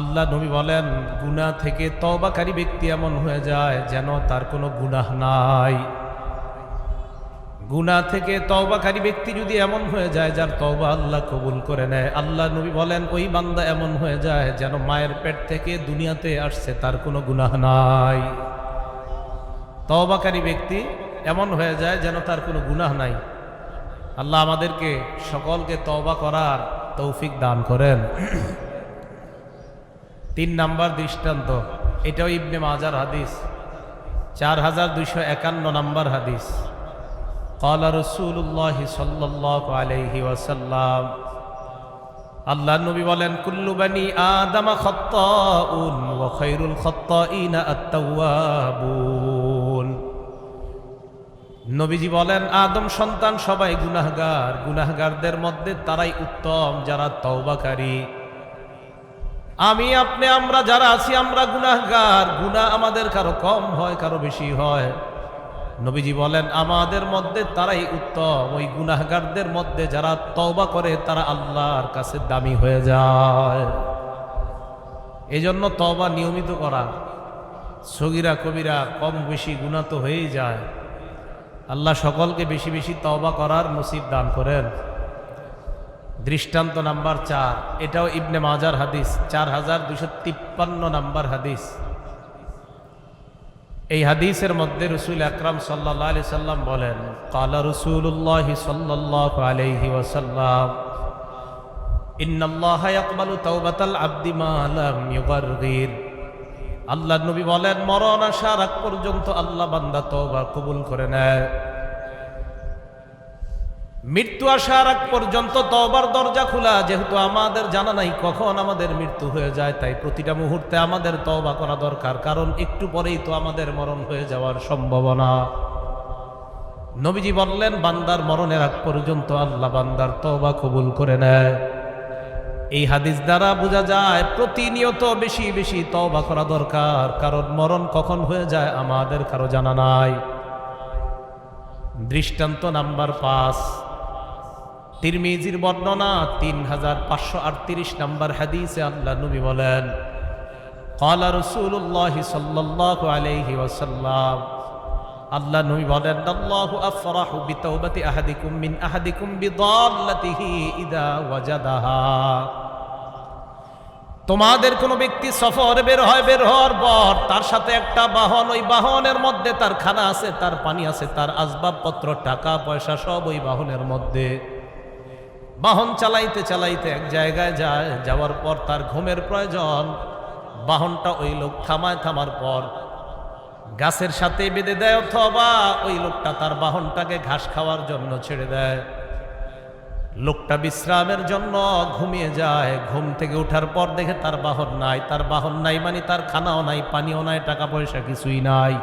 আল্লাহ নবী বলেন, গুনাহ থেকে তওবাকারী ব্যক্তি এমন হয়ে যায় যেন তার কোনো গুনাহ নাই। গুনাহ থেকে তওবাকারী ব্যক্তি যদি এমন হয়ে যায় যার তওবা আল্লাহ কবুল করে নেয়, আল্লাহ নবী বলেন ওই বান্দা এমন হয়ে যায় যেন মায়ের পেট থেকে দুনিয়াতে আসছে, তার কোনো গুনাহ নাই। তওবাকারী ব্যক্তি এমন হয়ে যায় যেন তার কোনো গুনাহ নাই। আল্লাহ আমাদেরকে সকলকে তওবা করার তৌফিক দান করেন। ৩ নাম্বার দৃষ্টান্ত, এটাও ইবনে মাজার হাদিস, 4251 নাম্বার হাদিস। ক্বালা রাসূলুল্লাহ সাল্লাল্লাহু আলাইহি ওয়াসাল্লাম, আল্লাহ নবী বলেন, কুল্লু বানি আদম খাত্তাউন ওয়া খায়রুল খাত্তাইনা আত-তাওয়াবুন। নবীজি বলেন, আদম সন্তান সবাই গুনাহগার, গুনাহগারদের মধ্যে তারাই উত্তম যারা তওবাকারী। আমি আপনি আমরা যারা আছি আমরা গুনাহগার, গুনাহ আমাদের কারো কম হয় কারো বেশি হয়। নবীজি বলেন আমাদের মধ্যে তারাই উত্তম, ওই গুনাহগারদের মধ্যে যারা তওবা করে তারা আল্লাহর কাছে দামি হয়ে যায়। এই জন্য তওবা নিয়মিত করা, সগীরা কবিরা কম বেশি গুনাহ তো হয়েই যায়। আল্লাহ সকলকে বেশি বেশি তওবা করার নসিব দান করেন। দৃষ্টান্ত নাম্বার 4, এটাও ইবনে মাজার হাদিস, 4253 নাম্বার হাদিস। এই হাদিসের মধ্যে রাসূল আকরাম সাল্লাল্লাহু আলাইহি সাল্লাম বলেন, ক্বালা রাসূলুল্লাহ সাল্লাল্লাহু আলাইহি ওয়াসাল্লাম, ইন্নাল্লাহা ইয়াকবালু তাওবাতাল আবদি মা লাম ইউগারগির। আল্লাহ নবী বলেন, মরণ আসার আগ পর্যন্ত আল্লাহ বান্দা তওবা কবুল করে নেয়। মৃত্যু আসার আগ পর্যন্ত তওবার দরজা খোলা। যেহেতু আমাদের জানা নাই কখন আমাদের মৃত্যু হয়ে যায়, তাই প্রতিটা মুহূর্তে আমাদের তওবা করা দরকার, কারণ একটু পরেই তো আমাদের মরণ হয়ে যাওয়ার সম্ভাবনা। নবীজি বললেন, বান্দার মরণের আগ পর্যন্ত আল্লাহ বান্দার তওবা কবুল করে নেয়। এই হাদিস দ্বারা বোঝা যায় প্রতিনিয়ত বেশি বেশি তওবা করা দরকার, কারণ মরণ কখন হয়ে যায় আমাদের কারো জানা নাই। দৃষ্টান্ত নাম্বার 5, তিরমিজির বর্ণনা 3538 নাম্বার হাদিসে আল্লাহ নবী বলেন, ক্বালা রাসূলুল্লাহ সাল্লাল্লাহু আলাইহি ওয়াসাল্লাম, আল্লাহ নবী বলেন, আল্লাহু আফরাহু বিতাওবাতি আহাদিকুম মিন আহাদিকুম বিদাল্লাতিহি ইযা ওয়াজাদাহা। তোমাদের কোনো ব্যক্তি সফরে বের হওয়ার পর তার সাথে একটা বাহন, ওই বাহনের মধ্যে তার খানা আছে, তার পানি আছে, তার আসবাবপত্র টাকা পয়সা সব ওই বাহনের মধ্যে। বাহন চালাইতে চালাইতে এক জায়গায় যায়, যাওয়ার পর তার ঘুমের প্রয়োজন। বাহনটা ওই লোক থামার পর গাছের সাথে বেঁধে দেয়, অথবা ওই লোকটা তার বাহনটাকে ঘাস খাওয়ার জন্য ছেড়ে দেয়। লোকটা বিশ্রামের জন্য ঘুমিয়ে যায়। ঘুম থেকে ওঠার পর দেখে তার বাহন নাই। তার বাহন নাই মানে তার খানাও নাই, পানিও নাই, টাকা পয়সা কিছুই নাই।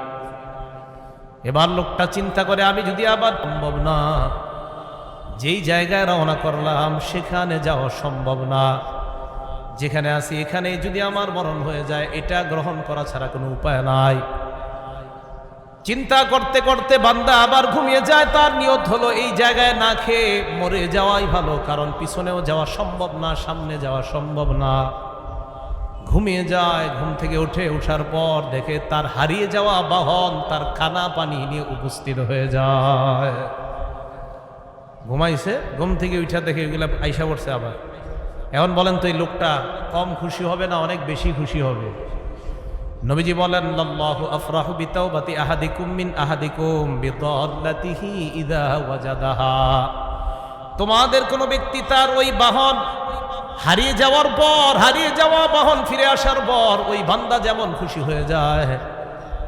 এবার লোকটা চিন্তা করে, আমি যদি আবার সম্ভব না, যেই জায়গায় রওনা করলাম সেখানে যাওয়া সম্ভব না, যেখানে আছি এখানে যদি আমার মরণ হয়ে যায়, এটা গ্রহণ করা ছাড়া কোনো উপায় নাই। চিন্তা করতে করতে বান্দা আবার ঘুমিয়ে যায়। তার নিয়ত হলো এই জায়গায় না খেয়ে মরে যাওয়াই ভালো, কারণ পিছনেও যাওয়া সম্ভব না, সামনে যাওয়া সম্ভব না। ঘুমিয়ে যায়। ঘুম থেকে ওঠার পর দেখে তার হারিয়ে যাওয়া বাহন তার খানা পানি নিয়ে উপস্থিত হয়ে যায়। ঘুমাইছে, ঘুম থেকে উঠা দেখে এগুলা আইসা পড়ছে আবার। এখন বলেন তো এই লোকটা কম খুশি হবে না অনেক বেশি খুশি হবে? নবীজি বলেন, আল্লাহু আফরাহু বিতাওবাতি আহাদিকুম মিন আহাদিকুম বিদাল্লাতিহি ইযা ওয়াজাদাহা। তোমাদের কোনো ব্যক্তি তার ওই বাহন হারিয়ে যাওয়া বাহন ফিরে আসার পর ওই বান্দা যেমন খুশি হয়ে যায়,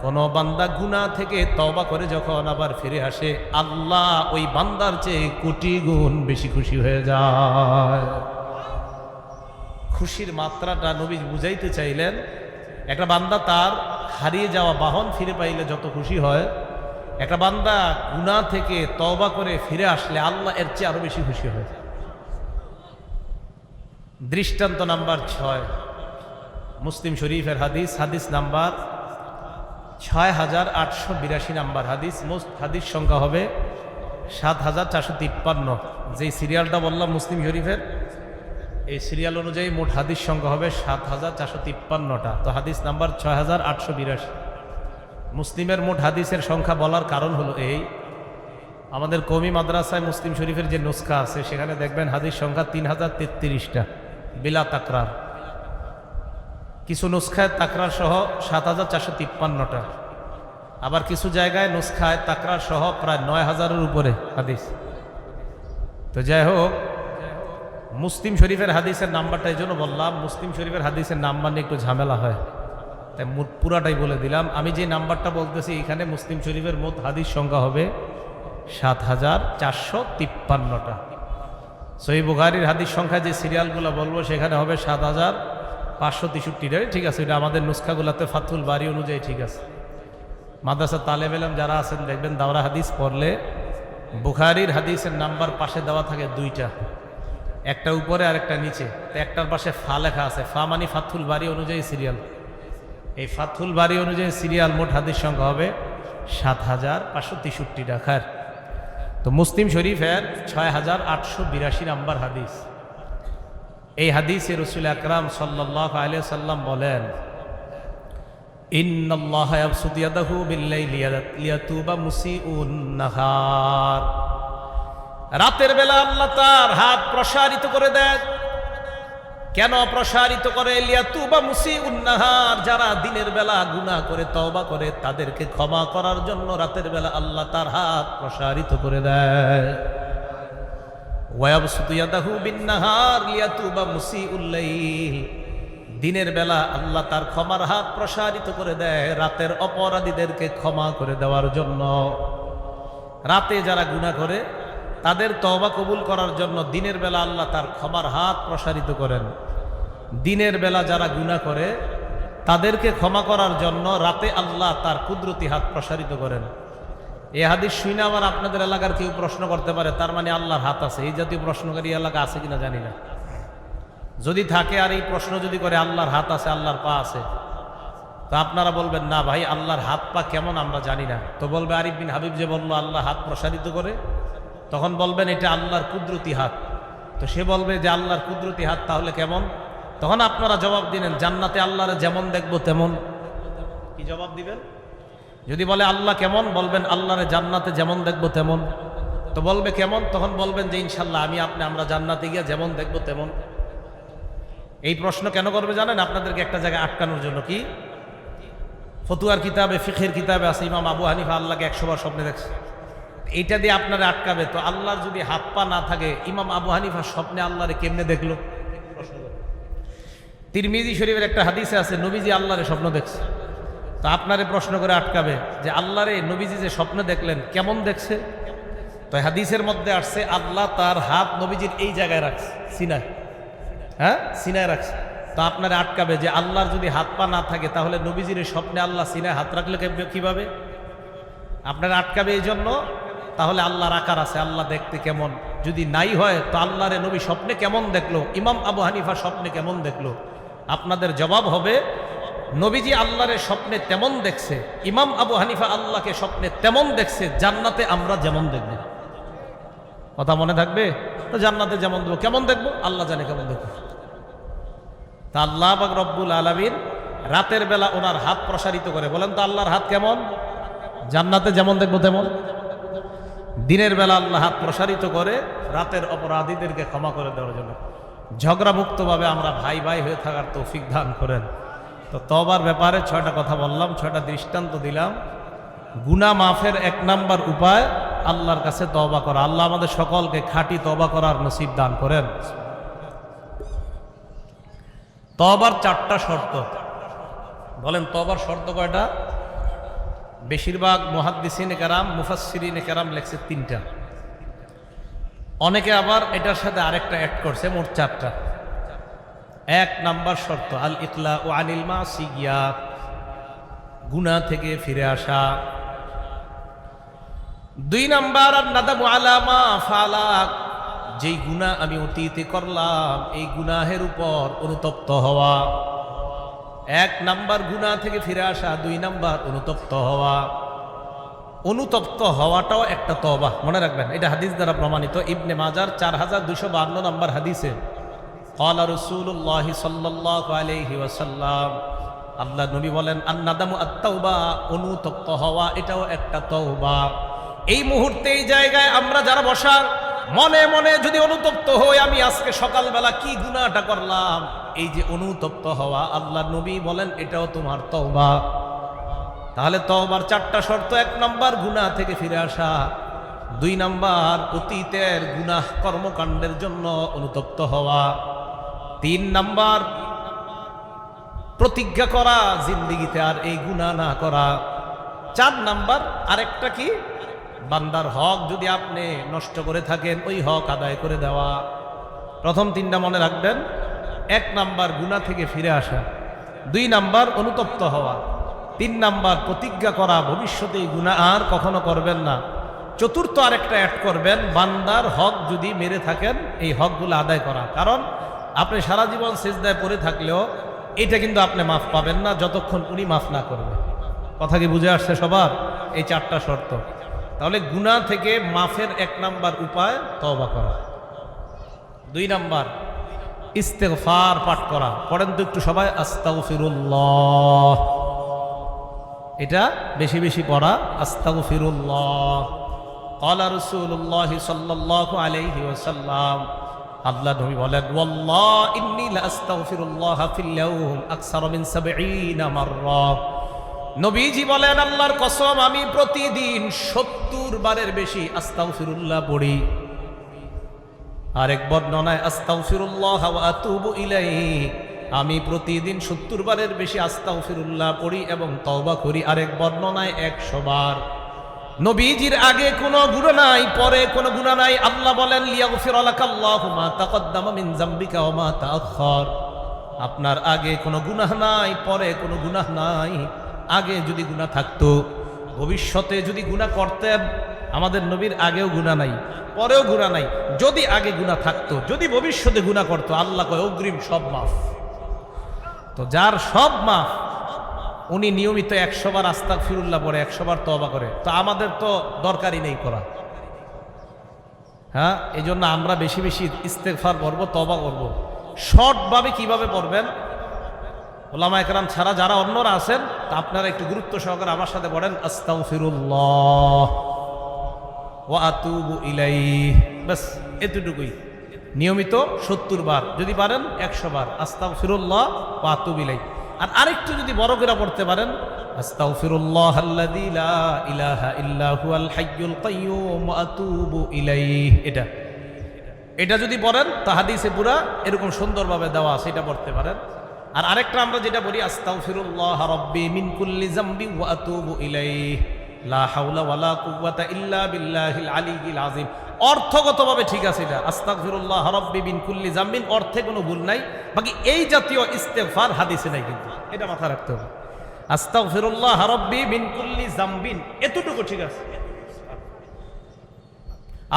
কোন বান্দা গুনাহ থেকে তওবা করে যখন আবার ফিরে আসে, আল্লাহ ওই বান্দার চেয়ে কোটি গুণ বেশি খুশি হয়ে যায়। খুশির মাত্রাটা নবী বুঝাইতে চাইলেন, একটা বান্দা তার হারিয়ে যাওয়া বাহন ফিরে পাইলে যত খুশি হয়, একটা বান্দা গুনাহ থেকে তওবা করে ফিরে আসলে আল্লাহ এর চেয়ে আরো বেশি খুশি হয়। দৃষ্টান্ত নাম্বার 6, মুসলিম শরীফের হাদিস, হাদিস নাম্বার 6882 নাম্বার হাদিস। হাদিস সংখ্যা হবে 7453। যেই সিরিয়ালটা বললাম মুসলিম শরীফের, এই সিরিয়াল অনুযায়ী মোট হাদিস সংখ্যা হবে ৭,৪৫৩টা। তো হাদিস নাম্বার ৬,৮৮২। মুসলিমের মোট হাদিসের সংখ্যা বলার কারণ হলো এই, আমাদের কওমি মাদ্রাসায় মুসলিম শরীফের যে নুসখা আছে সেখানে দেখবেন হাদিস সংখ্যা ৩,০৩৩টা বিলা তাকরার। কিছু নুসখায় তাকরার সহ ৭,৪৫৩টা, আবার কিছু জায়গায় নুসখায় তাকরার সহ প্রায় ৯,০০০-এর উপরে হাদিস। তো যাই হোক, মুসলিম শরীফের হাদিসের নাম্বারটা এই জন্য বললাম, মুসলিম শরীফের হাদিসের নাম্বার নিয়ে একটু ঝামেলা হয়, তাই পুরাটাই বলে দিলাম। আমি যে নাম্বারটা বলতেছি এখানে মুসলিম শরীফের মোট হাদিস সংখ্যা হবে ৭,৪৫৩টা। সহিহ বুখারীর হাদিস সংখ্যা যে সিরিয়ালগুলো বলবো সেখানে হবে ৭,৫৬৩টা। ঠিক আছে, এটা আমাদের নুসখাগুলোতে ফাথুল বারি অনুযায়ী ঠিক আছে। মাদ্রাসা তালেব ইলম যারা আছেন দেখবেন দাওরা হাদিস পড়লে বুখারীর হাদিসের নাম্বার পাশে দেওয়া থাকে দুইটা, একটা উপরে আর একটা নিচে। তো একটার পাশে ফা লেখা আছে, ফা মানে ফাথুল বারি অনুযায়ী সিরিয়াল। এই ফাথুল বারি অনুযায়ী সিরিয়াল মোট হাদিস সংখ্যা হবে ৭,৫৬৩টা। খার তো মুসলিম শরীফের ৬,৮৮২ নাম্বার হাদিস। এই হাদিসে রাসূল আকরাম সাল্লাল্লাহু আলাইহি সাল্লাম বলেন, ইন্নাল্লাহা ইয়াবসুতু ইয়াদাহু বিল-লাইলি লিয়াতুবা মুসিউন নাহার। রাতের বেলা আল্লাহ তার হাত প্রসারিত করে দেয়। কেন প্রসারিত করে? লিয়াতুবা মুসিউন নাহার, যারা দিনের বেলা গুনাহ করে তওবা করে তাদেরকে ক্ষমা করার জন্য রাতের বেলা আল্লাহ তার হাত প্রসারিত করে দেয়। ওয়া ইয়াবসুতু ইয়াদাহু বিন-নাহার লিয়াতুবা মুসিউল লাইল, দিনের বেলা আল্লাহ তার ক্ষমার হাত প্রসারিত করে দেয় রাতের অপরাধীদেরকে ক্ষমা করে দেওয়ার জন্য। রাতে যারা গুনাহ করে তাদের তওবা কবুল করার জন্য দিনের বেলা আল্লাহ তার ক্ষমার হাত প্রসারিত করেন। দিনের বেলা যারা গুনাহ করে তাদেরকে ক্ষমা করার জন্য রাতে আল্লাহ তার কুদরতি হাত প্রসারিত করেন। এই হাদিস শুনে আবার আপনাদের এলাকার কেউ প্রশ্ন করতে পারে, তার মানে আল্লাহর হাত আছে। এই জাতীয় প্রশ্নকারী এলাকা আছে কিনা জানি না, যদি থাকে আর এই প্রশ্ন যদি করে আল্লাহর হাত আছে আল্লাহর পা আছে, তো আপনারা বলবেন না ভাই আল্লাহর হাত পা কেমন আমরা জানি না। তো বলবে আরিফ বিন হাবিব যে বললো আল্লাহ হাত প্রসারিত করে, তখন বলবেন এটা আল্লাহর কুদরতি হাত। তো সে বলবে যে আল্লাহর কুদরতি হাত তাহলে কেমন? তখন আপনারা জবাব দিলেন জান্নাতে আল্লাহরে যেমন দেখবো তেমন। কি জবাব দিবেন? যদি বলে আল্লাহ কেমন, বলবেন আল্লাহরে জান্নাতে যেমন দেখবো তেমন। তো বলবে কেমন? তখন বলবেন যে ইনশাল্লাহ আমরা জান্নাতে গিয়ে যেমন দেখবো তেমন। এই প্রশ্ন কেন করবে জানেন? আপনাদেরকে একটা জায়গায় আটকানোর জন্য। কি? ফতুয়ার কিতাবে, ফিকহের কিতাবে আছে ইমাম আবু হানিফা আল্লাহকে 100 বার স্বপ্নে দেখছে। এইটা দিয়ে আপনারা আটকাবে। তো আল্লাহর যদি হাত পা না থাকে, ইমাম আবু হানিফা স্বপ্নে আল্লাহরে কেমনে দেখলো? তিরমিজি শরীফের একটা হাদিসে আছে নবীজি আল্লাহরে স্বপ্ন দেখছে। তো আপনারে প্রশ্ন করে আটকাবে যে আল্লাহরে নবীজি যে স্বপ্ন দেখলেন কেমন দেখছে? তো হাদিসের মধ্যে আসছে আল্লাহ তার হাত নবীজির এই জায়গায় রাখছে, সিনায়। হ্যাঁ, সিনায় রাখছে। তো আপনারা আটকাবে যে আল্লাহর যদি হাত পা না থাকে তাহলে নবীজির স্বপ্নে আল্লাহ সিনায় হাত রাখলে কিভাবে? আপনারা আটকাবে এই জন্য। তাহলে আল্লাহর আকার আছে, আল্লাহ দেখতে কেমন? যদি নাই হয় তো আল্লাহরে নবী স্বপ্নে কেমন দেখলো, ইমাম আবু হানিফা স্বপ্নে কেমন দেখলো? আপনাদের জবাব হবে নবীজি আল্লাহরে স্বপ্নে তেমন দেখছে, ইমাম আবু হানিফা আল্লাহকে স্বপ্নে তেমন দেখছে, জান্নাতে আমরা যেমন দেখব। কথা মনে থাকবে? তো জান্নাতে যেমন দেখবো, কেমন দেখবো আল্লাহ জানে কেমন দেখবো। তা আল্লাহ পাক রব্বুল আলামিন রাতের বেলা ওনার হাত প্রসারিত করে। বলেন তো আল্লাহর হাত কেমন? জান্নাতে যেমন দেখবো তেমন। দিনের বেলা আল্লাহ হাত প্রসারিত করে রাতের অপরাধীদেরকে ক্ষমা করে দেওয়ার জন্য। ঝগড়া মুক্তভাবে আমরা ভাই ভাই হয়ে থাকার তৌফিক দান করেন। তো তওবার ব্যাপারে 6টা কথা বললাম, 6টা দৃষ্টান্ত দিলাম। গুনাহ মাফের 1 নাম্বার উপায় আল্লাহর কাছে তওবা করা। আল্লাহ আমাদের সকলকে খাঁটি তওবা করার নসিব দান করেন। তওবার 4টা শর্ত। বলেন তওবার শর্ত কয়টা? বেশিরভাগ মুহাদ্দিসিনে কেরাম, মুফাসসিরিনে কেরাম লেখছে 3টা। অনেকে আবার এটার সাথে আরেকটা অ্যাড করছে, মোট 4টা। 1 নাম্বার শর্ত আল ইকলাউ আনিল মাসিয়াত, গুনাহ থেকে ফিরে আসা। 2 নাম্বার আর নাদামু আলা মা ফালাক, যেই গুনাহ আমি অতীতে করলাম এই গুনাহের উপর অনুতপ্ত হওয়া। 1 নাম্বার গুনাহ থেকে ফিরে আসা, 2 নাম্বার অনুতপ্ত হওয়া। অনুতপ্ত হওয়াটাও একটা তওবা, মনে রাখবেন। এটা হাদিস দ্বারা প্রমাণিত। ইবনে মাজার 4252 নাম্বার হাদিসে ক্বালা রাসূলুল্লাহ সাল্লাল্লাহু আলাইহি ওয়াসাল্লাম, আল্লাহ নবী বলেন, আন-নাদামু আত-তাওবা, অনুতপ্ত হওয়া এটাও একটা তওবা। এই মুহূর্তে এই জায়গায় আমরা যারা বসা, মনে মনে যদি অনুতপ্ত হই, আমি আজকে সকালবেলা কি গুনাহটা করলাম, এই যে অনুতপ্ত হওয়া, আল্লাহ নবী বলেন এটাও তোমার তওবা। তাহলে তওবার চারটা শর্ত: 1 নাম্বার গুনাহ থেকে ফিরে আসা, 2 নাম্বার অতীতের গুনাহ কর্মকাণ্ডের জন্য অনুতপ্ত হওয়া, 3 নাম্বার প্রতিজ্ঞা করা জিন্দেগিতে আর এই গুনাহ না করা, 4 নাম্বার আরেকটা কি, বান্দার হক যদি আপনি নষ্ট করে থাকেন ওই হক আদায় করে দেওয়া। প্রথম 3টা মনে রাখবেন: 1 নাম্বার গুনাহ থেকে ফিরে আসা, 2 নাম্বার অনুতপ্ত হওয়া, 3 নাম্বার প্রতিজ্ঞা করা ভবিষ্যতে এই গুনাহ আর কখনো করবেন না। চতুর্থ আরেকটা অ্যাড করবেন, বান্দার হক যদি মেরে থাকেন এই হকগুলো আদায় করা। কারণ আপনি সারা জীবন সিজদায় পড়ে থাকলেও এটা কিন্তু আপনি মাফ পাবেন না যতক্ষণ উনি মাফ না করবে। কথা কি বুঝে আসছে সবার? এই 4টা শর্ত। তাহলে গুনাহ থেকে মাফের 1 নাম্বার উপায় তওবা করা, 2 নাম্বার ইস্তেগফার পাঠ করা। পড়েন তো একটু সবাই, আস্তাগফিরুল্লাহ, এটা বেশি বেশি পড়া, আস্তাগফিরুল্লাহ। ক্বালা রাসূলুল্লাহ সাল্লাল্লাহু আলাইহি ওয়াসাল্লাম, আল্লাহ নবী বলেন, ওয়াল্লাহি ইন্নী লা আস্তাগফিরুল্লাহ ফিল ইয়াউম আকসার মিন 70 মাররা। নবীজি বলেন, আল্লাহর কসম, আমি প্রতিদিন 70 বারের বেশি আস্তাগফিরুল্লাহ পড়ি। আরেক বর্ণনায় আস্তাগফিরুল্লাহ ওয়া আতুবু ইলাইহি, আমি প্রতিদিন 70 বারের বেশি আস্তাগফিরুল্লাহ পড়ি এবং তওবা করি। আরেক বর্ণনায় 100 বার। নবীজির আগে কোনো গুনাহ নাই, পরে কোনো গুনাহ নাই। আল্লাহ বলেন, লিয়াগফির লাকাল্লাহু মা তাকদ্দামা মিন যামবিকা ওয়া মা তাআখার। আপনার আগে কোনো গুনাহ নাই, পরে কোনো গুনাহ নাই। আগে যদি গুনাহ থাকতো, ভবিষ্যতে যদি গুনাহ করতেন, আমাদের নবীর আগেও গুনাহ নাই, পরেও গুনাহ নাই। যদি আগে গুনাহ থাকতো, যদি ভবিষ্যতে গুনাহ করতো, আল্লাহ কয় অগ্রিম সব মাফ। তো যার সব মাফ, উনি নিয়মিত 100 বার আস্তাগফিরুল্লাহ পড়ে, 100 বার তওবা করে। তো আমাদের তো দরকারই নেই করা। হ্যাঁ, এই জন্য আমরা বেশি বেশি ইস্তেগফার করবো, তওবা করবো। শর্টভাবে কিভাবে পড়বেন, ওলামায়ে কেরাম ছাড়া যারা অন্যরা আছেন, তা আপনারা একটু গুরুত্ব সহকারে আমার সাথে পড়েন, আস্তাগফিরুল্লাহ ওয়া আতুবু ইলাইহি। বাস এতটুকুই। নিয়মিত 70 বার, যদি পারেন 100 বার আস্তাগফিরুল্লাহ ওয়া আতুবু ইলাইহি। আর আরেকটু যদি বড় করে পড়তে পারেন, আস্তাগফিরুল্লাহাল্লাযী লা ইলাহা ইল্লা হুয়াল হাইয়ুল কাইয়্যুম ওয়া আতুবু ইলাইহি। এটা যদি পড়েন তা হাদিসে পুরা এরকম সুন্দরভাবে দেওয়া, সেটা পড়তে পারেন। আর আরেকটা আমরা যেটা বলি, আস্তাগফিরুল্লাহ রাব্বি মিন কুল্লি যামবি ওয়া আতুবু ইলাইহি, লা হাওলা ওয়ালা কুওয়াতা ইল্লা বিল্লাহিল আলিয়্যিল আযীম। অর্থগতভাবে ঠিক আছে এটা, আস্তাগফিরুল্লাহ রাব্বি মিন কুল্লি যামবিন, অর্থে কোনো ভুল নাই। বাকি এই জাতীয় ইস্তেগফার হাদিসে নাই, কিন্তু এটা মাথা রাখতে হবে। আস্তাগফিরুল্লাহ রাব্বি মিন কুল্লি যামবিন, এতটুকু ঠিক আছে।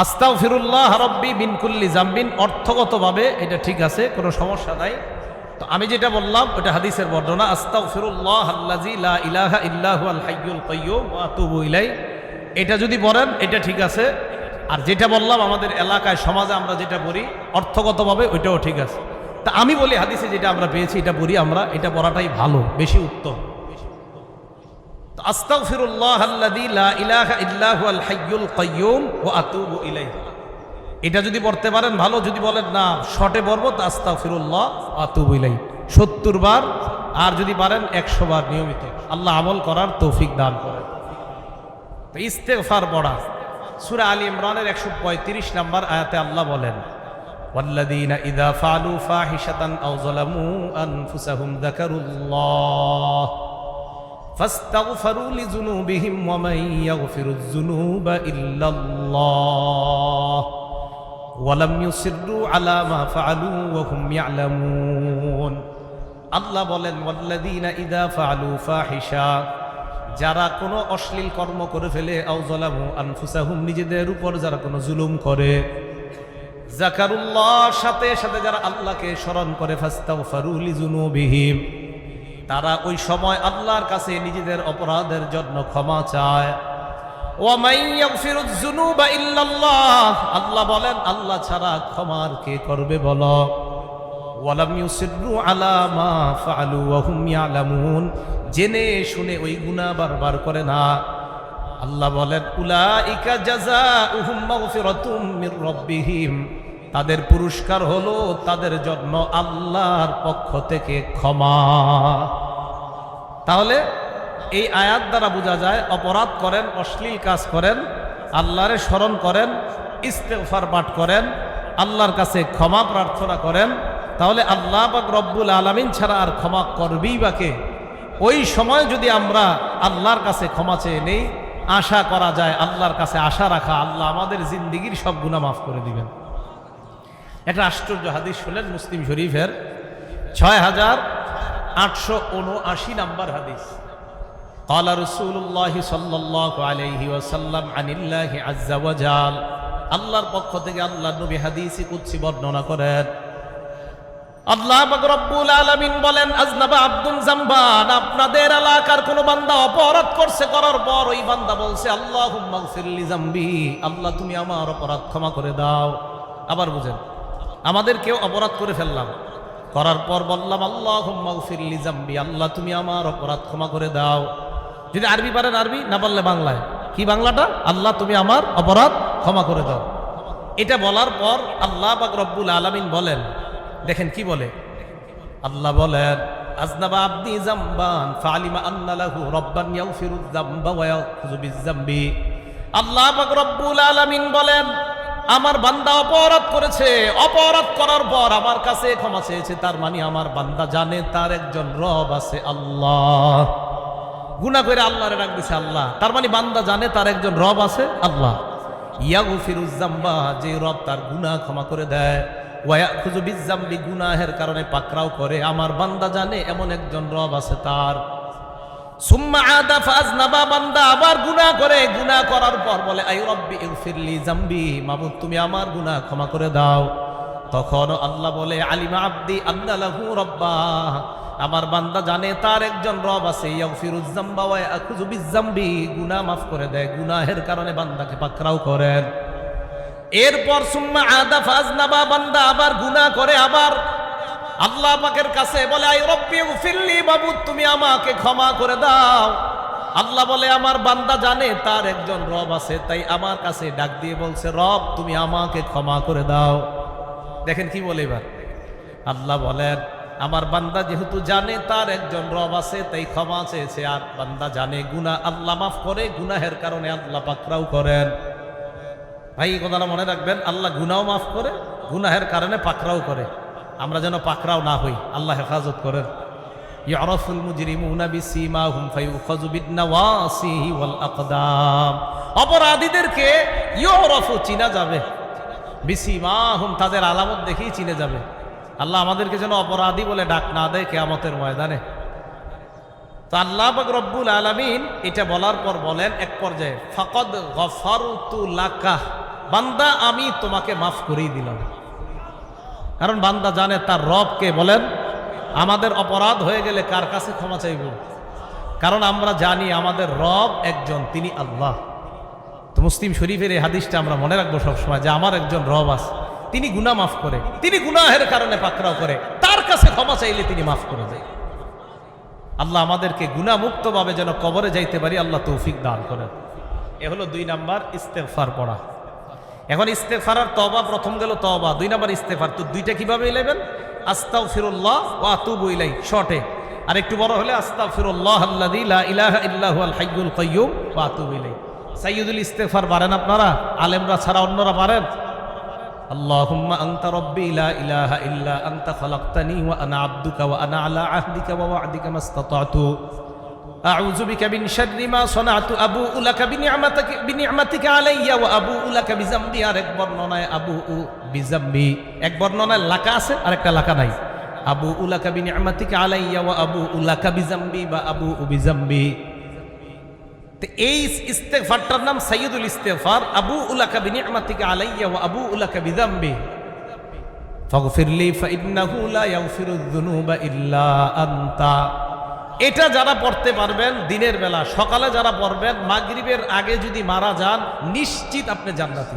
আস্তাগফিরুল্লাহ রাব্বি মিন কুল্লি যামবিন, অর্থগতভাবে এটা ঠিক আছে, কোনো সমস্যা নাই। তো আমি যেটা বললাম ওটা হাদিসের বর্ণনা, আস্তাগফিরুল্লাহাল্লাযী লা ইলাহা ইল্লা হুয়াল হাইয়ুল কাইয়্যুম ওয়া আতুবু ইলাইহি। এটা যদি বলেন এটা ঠিক আছে। আর যেটা বললাম আমাদের এলাকায় সমাজে আমরা যেটা পড়ি অর্থগতভাবে ওইটাও ঠিক আছে। তা আমি বলি হাদিসে যেটা আমরা পেয়েছি এটা পড়ি আমরা, এটা পড়াটাই ভালো, বেশি উত্তম। আস্তাগফিরুল্লাহাল্লাযী লা ইলাহা ইল্লা হুয়াল হাইয়ুল কাইয়্যুম ওয়া আতুবু ইলাইহি, এটা যদি পড়তে পারেন ভালো। যদি বলেন না শর্টে পড়বো, তা আস্তাগফিরুল্লাহ ওয়া আতুবু ইলাইহি 70 বার। আর যদি পারেন 100 বার নিয়মিত। আল্লাহ আমল করার তৌফিক দান করেন। তো ইস্তেগফার পড়া, সূরা আলী ইমরানের 135 নম্বর আয়াতে আল্লাহ বলেন, ওয়াল্লাযীনা ইযা ফাআলু ফাহিশাতান আও যালামু আনফুসাহুম যাকারুল্লাহ ফাস্তাগফারু লিযুনুবিহিম ওয়া মান ইয়াগফিরুয যুনুবা ইল্লাল্লাহ ওয়া লাম ইউসিররু আলা মা ফাআলু ওয়া হুম ইয়ালামুন। আল্লাহ বলেন, ওয়াল্লাযীনা ইযা ফাআলু ফাহিশা, যারা কোনো অশ্লীল কর্ম করে ফেলে, আও যালামু আনফুসাহুম, নিজেদের উপর যারা কোনো জুলুম করে, যাকারুল্লাহ, সাথে সাথে যারা আল্লাহকে স্মরণ করে, ফাস্তাগফারু লিযুনুবিহিম, তারা ওই সময় আল্লাহর কাছে নিজেদের অপরাধের জন্য ক্ষমা চায়। ওয়া মান ইয়াগফিরুয যুনুবা ইল্লাল্লাহ, আল্লাহ বলেন আল্লাহ ছাড়া ক্ষমার কে করবে বলো। ওয়ালাম ইউসিররু আলা মা ফাআলু ওয়া হুম ইয়ালামুন, জেনে শুনে ওই গুনাহ বারবার করে না। আল্লাহ বলেন উলাইকা জাযাউহুম মাগফিরাতুম মির রাব্বিহিম, তাদের পুরস্কার হলো তাদের জন্য আল্লাহর পক্ষ থেকে ক্ষমা। তাহলে এই আয়াত দ্বারা বোঝা যায় অপরাধ করেন, অশ্লীল কাজ করেন, আল্লাহরে স্মরণ করেন, ইস্তেগফার পাঠ করেন, আল্লাহর কাছে ক্ষমা প্রার্থনা করেন, তাহলে আল্লাহ পাক রব্বুল আলামিন ছাড়া আর ক্ষমা করবেই বা কে? ওই সময় যদি আমরা আল্লাহর কাছে ক্ষমা চেয়ে নেই, আশা করা যায়, আল্লাহর কাছে আশা রাখা, আল্লাহ আমাদের জিন্দিগির সব গুনাহ মাফ করে দিবেন। একটা আশ্চর্য হাদিস শুনেন, মুসলিম শরীফের 6879 নম্বর হাদিস। قال رسول الله صلى الله عليه وسلم عن الله عز وجل, আল্লাহর পক্ষ থেকে আল্লাহর নবী হাদিসে কুদসি বর্ণনা করেন, আল্লাহ পাক রব্বুল আলামিন বলেন আজনাবা আব্দুন জামবান, আপনাদের এলাকার কোন বান্দা অপরাধ করছে, করার পর ওই বান্দা বলছে আল্লাহুম্মা গফিরলি জামবি, আল্লাহ তুমি আমার অপরাধ ক্ষমা করে দাও। আবার বুঝেন, আমাদের কেউ অপরাধ করে ফেললাম, করার পর বললাম আল্লাহুম্মা গফিরলি জামবি, আল্লাহ তুমি আমার অপরাধ ক্ষমা করে দাও। যদি আরবি পারেন আরবি, না পারলে বাংলায়। কি বাংলাটা? আল্লাহ তুমি আমার অপরাধ ক্ষমা করে দাও। এটা বলার পর আল্লাহ পাক রব্বুল আলামিন বলেন, দেখেন কি বলে, আল্লাহ বলেন আজনাবা আবদি জামবান ফালিমা আন্না লাহু রাব্বান ইয়াগফিরুয যামবা ওয়া ইয়াখুযু বিয-যামবি। আল্লাহ পাক রব্বুল আলামিন বলেন আমার বান্দা অপরাধ করেছে, অপরাধ করার পর আমার কাছে ক্ষমা চেয়েছে, তার মানে আমার বান্দা জানে তার একজন রব আছে আল্লাহ। গুনাহ করে আল্লাহরে ডাক দিছে আল্লাহ, তার মানে বান্দা জানে তার একজন রব আছে আল্লাহ। ইয়াগফিরুয যামবা, যে রব তার গুনাহ ক্ষমা করে দেয়, ওয়া ইয়াখুযু বিয-যামবি, গুনাহের কারণে পাকড়াও করে, আমার বান্দা জানে এমন একজন রব আছে তার। সুম্মা আদা ফাজনাবা, বান্দা আবার গুনাহ করে, গুনাহ করার পর বলে আই রব্বি ইগফিরলি জামবি, মাবুদ তুমি আমার গুনাহ ক্ষমা করে দাও। তখন আল্লাহ বলে আলিমা আবদি আন্না লাহু রাব্বা, আমার বান্দা জানে তার একজন রব আছে, ইয়াগফিরুয যামবা ওয়া ইয়াখুযু বিয-যামবি, গুনাহ মাফ করে দেয়, গুনাহের কারণে বান্দাকে পাকড়াও করেন। এরপর সুম্মা আদা ফাজনাবা, বান্দা আবার গুনাহ করে, আবার আল্লাহ পাকের কাছে বলে আই রব্বি ইগফিরলি, মাবুদ তুমি আমাকে ক্ষমা করে দাও। আল্লাহ বলে আমার বান্দা জানে তার একজন রব আছে, তাই আমার কাছে ডাক দিয়ে বলছে রব তুমি আমাকে ক্ষমা করে দাও। দেখেন কি বলে এবার, আল্লাহ বলেন আমার বান্দা যেহেতু জানে তার একজন রব আছে তাই ক্ষমা চেয়েছে, আর বান্দা জানে গুনাহ আল্লাহ মাফ করে, গুনাহের কারণে আল্লাহ পাকড়াও করেন। ভাই এই কথাটা মনে রাখবেন, আল্লাহ গুনাহ মাফ করে, গুনাহের কারণে পাকড়াও করে। আমরা যেন পাকড়াও না হই, আল্লাহ হেফাজত করেন। ইয়ারাফুল মুজরিমুনা বিসীমাহুম ফায়ুখাযু বিন-নাওয়াসিহি ওয়াল আকদাম, অপরাধীদেরকে ইউরাফু চিনা যাবে, বিসীমাহুম তাদের আলামত দেখেই চিনে যাবে। আল্লাহ আমাদেরকে যেন অপরাধী বলে ডাক না দেয় কিয়ামতের ময়দানে। তো আল্লাহ পাক রব্বুল আলামিন এটা বলার পর বলেন এক পর্যায়ে ফাকাদ গফারতু লাকা, বান্দা আমি তোমাকে মাফ করেই দিলাম। কারণ বান্দা জানে তার রবকে। বলেন আমাদের অপরাধ হয়ে গেলে কার কাছে ক্ষমা চাইব? কারণ আমরা জানি আমাদের রব একজন, তিনি আল্লাহ। তো মুসলিম শরীফের এই হাদিসটা আমরা মনে রাখবো সবসময় যে আমার একজন রব আছে, তিনি গুনাহ মাফ করে, তিনি গুনাহের কারণে পাকড়াও করে, তার কাছে ক্ষমা চাইলে তিনি মাফ করে দেয়। আল্লাহ আমাদেরকে গুনাহ মুক্তভাবে যেন কবরে যাইতে পারি, আল্লাহ তৌফিক দান করেন। এ হলো 2 নাম্বার ইস্তেগফার পড়া। এখন ইস্তেগফার আর তওবা, প্রথম গেল তওবা, 2 নাম্বার ইস্তেগফার। তো দুইটা কিভাবে নেবেন? আস্তাগফিরুল্লাহ ওয়া আতুবু ইলাইহি শর্টে, আর একটু বড় হলে আস্তাগফিরুল্লাহ আল্লাযী লা ইলাহা ইল্লা হুয়াল হাইয়ুল কাইয়্যুম ওয়া আতুবু ইলাইহি। সাইয়্যিদুল ইস্তেগফার পারেন আপনারা? আলেমরা ছাড়া অন্যরা পারেন? আল্লাহুম্মা আনতা রাব্বি লা ইলাহা ইল্লা আনতা খালাকতানি ওয়া আনা আবদুকা ওয়া আনা আলা আহদিকা ওয়া ওয়া'দিকা মাসতাতা'তু আউযু বিকা মিন শাররি মা সানা'তু আবু'ু লাকা বিনি'মাতিকা আলাইয়া ওয়া আবু'ু লাকা বিযামবি। আর এক বর্ণনায় আবু'ু বিযামবি, এক বর্ণনায় লাকা আছে আর একটা লাকা নাই। আবু'ু লাকা বিনি'মাতিকা আলাইয়া ওয়া আবু'ু লাকা বিযামবি বা আবু'ু বিযামবি। এই ইস্তেগফারটার নাম সাইয়্যিদুল ইস্তেগফার। আবু'ু লাকা বিনি'মাতিকা আলাইয়া ওয়া আবু'ু লাকা বিযামবি ফাগফিরলি ফাইন্নাহু লা ইয়াগফিরুয যুনুবা ইল্লা আনতা। এটা যারা পড়তে পারবেন দিনের বেলা, সকালে যারা পড়বেন, মাগরিবের আগে যদি মারা যান নিশ্চিত আপনি জান্নাতি।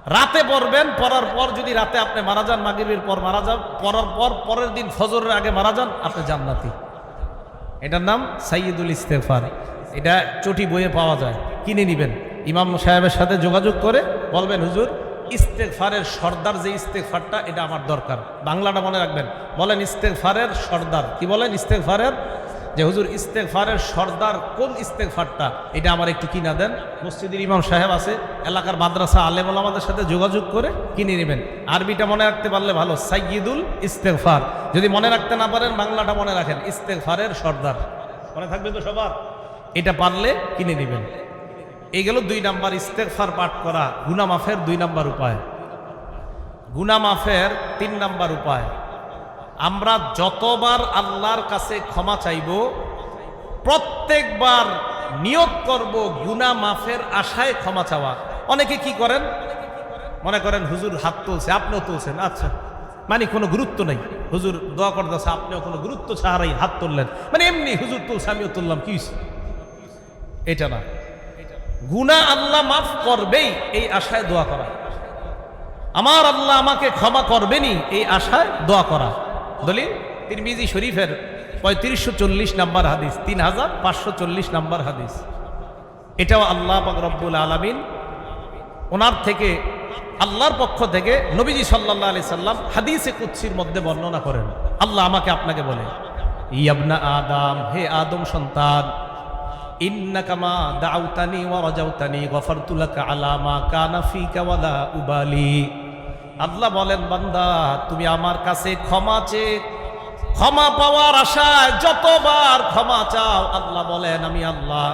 রাতে পড়বেন, পড়ার পর যদি রাতে আপনি মারা যান, মাগরিবের পর মারা যান, পড়ার পর পরের দিন ফজরের আগে মারা যান, আপনি জান্নাতি। এটার নাম সাইয়্যিদুল ইস্তেগফার। এটা চটি বইয়ে পাওয়া যায়, কিনে নেবেন। ইমাম সাহেবের সাথে যোগাযোগ করে বলবেন, হুজুর ইস্তেগফারের সর্দার যে ইস্তেগফারটা, এটা আমার দরকার। বাংলাটা মনে রাখবেন, বলেন ইস্তেগফারের সর্দার। কি বলেন? ইস্তেগফারের, যে হুজুর ইস্তেগফারের সর্দার কোন ইস্তেগফারটা, এটা আমার একটু কিনা দেন। মসজিদের ইমাম সাহেব আছে, এলাকার মাদ্রাসা আলেম ওলামাদের সাথে যোগাযোগ করে কিনে নেবেন। আরবিটা মনে রাখতে পারলে ভালো, সাইয়্যিদুল ইস্তেগফার। যদি মনে রাখতে না পারেন, বাংলাটা মনে রাখেন, ইস্তেগফারের সর্দার। মনে থাকবে তো সবার? এটা পারলে কিনে নেবেন। এই গেল 2 নাম্বার, ইস্তেগফার পাঠ করা গুনাহ মাফের 2 নাম্বার উপায়। গুনাহ মাফের 3 নাম্বার উপায়, আমরা যতবার আল্লাহর কাছে ক্ষমা চাইব, প্রত্যেকবার নিয়ত করব গুনাহ মাফের আশায় ক্ষমা চাওয়া। অনেকে কি করেন, মনে করেন হুজুর হাত তুলছে, আপনিও তুলছেন, আচ্ছা মানে কোনো গুরুত্ব নেই, হুজুর দোয়া করতেছে, আপনিও কোনো গুরুত্ব ছাড়াই হাত তুললেন, মানে এমনি হুজুর তুলছে আমিও তুললাম, কি হইছে? এটা না। গুনাহ আল্লাহ মাফ করবেই এই আশায় দোয়া করা, আমার আল্লাহ আমাকে ক্ষমা করবেনই এই আশায় দোয়া করা। দলিল তিরমিজি শরীফের 3540 নাম্বার হাদিস, 3540 নাম্বার হাদিস। এটাও আল্লাহ পাক রব্বুল আলামিন ওনার থেকে, আল্লাহর পক্ষ থেকে নবীজি সাল্লাল্লাহু আলাইহি সাল্লাম হাদিসে কুদসির মধ্যে বর্ণনা করেন। আল্লাহ আমাকে আপনাকে বলে, ইবনা আদম, হে আদম সন্তান, ইন্নাকা মা দাউতানি ওয়া রাজাউতানি গফারতু লাকা আলা মা কানা ফিকা ওয়ালা উবালি। আল্লাহ বলেন, বান্দা তুমি আমার কাছে ক্ষমা চেয়ে ক্ষমা পাওয়ার আশায় যতবার ক্ষমা চাও, আল্লাহ বলেন আমি আল্লাহ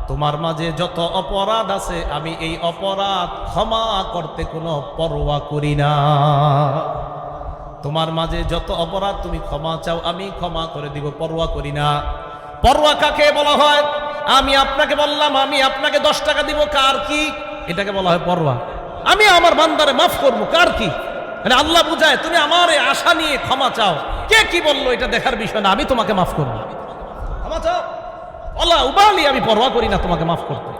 তোমার মাঝে যত অপরাধ আছে, আমি এই অপরাধ ক্ষমা করতে কোনো পরোয়া করি না। তোমার মাঝে যত অপরাধ তুমি ক্ষমা চাও, আমি ক্ষমা করে দিব, পরোয়া করি না। পরোয়া কাকে বলা হয়? আমি আপনাকে বললাম আমি আপনাকে 10 টাকা দিব, কার কি? এটাকে বলা হয় পরোয়া। আমি আমার বান্দারে মাফ করবো, কার কি? মানে আল্লাহ বুঝায় তুমি আমার এই আশা নিয়ে ক্ষমা চাও, কে কি বললো এটা দেখার বিষয় না, আমি তোমাকে মাফ করবো। ক্ষমা চাও, আল্লাহ উবালি, আমি পরোয়া করি না তোমাকে মাফ করতে।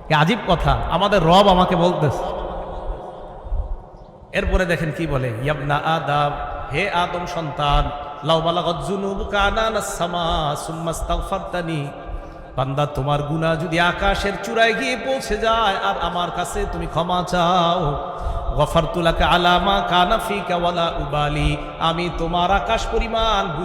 কি আজীব কথা, আমাদের রব আমাকে বলতেছে। এরপরে দেখেন কি বলে, ইবনা আদম, হে আদম সন্তান, লাউ বালাগাত যুনুবুকা আনানাস সামা সুম্মা ইস্তাগফারতানি, বান্দা তোমার গুনাহ যদি আকাশের চূড়ায় গিয়ে পৌঁছে যায় আর আমার কাছে তুমি ক্ষমা চাও, গফারতু লাকা আলা মা কানা ফিকা ওয়ালা উবালি, আমি তোমার আকাশ পরিমাণ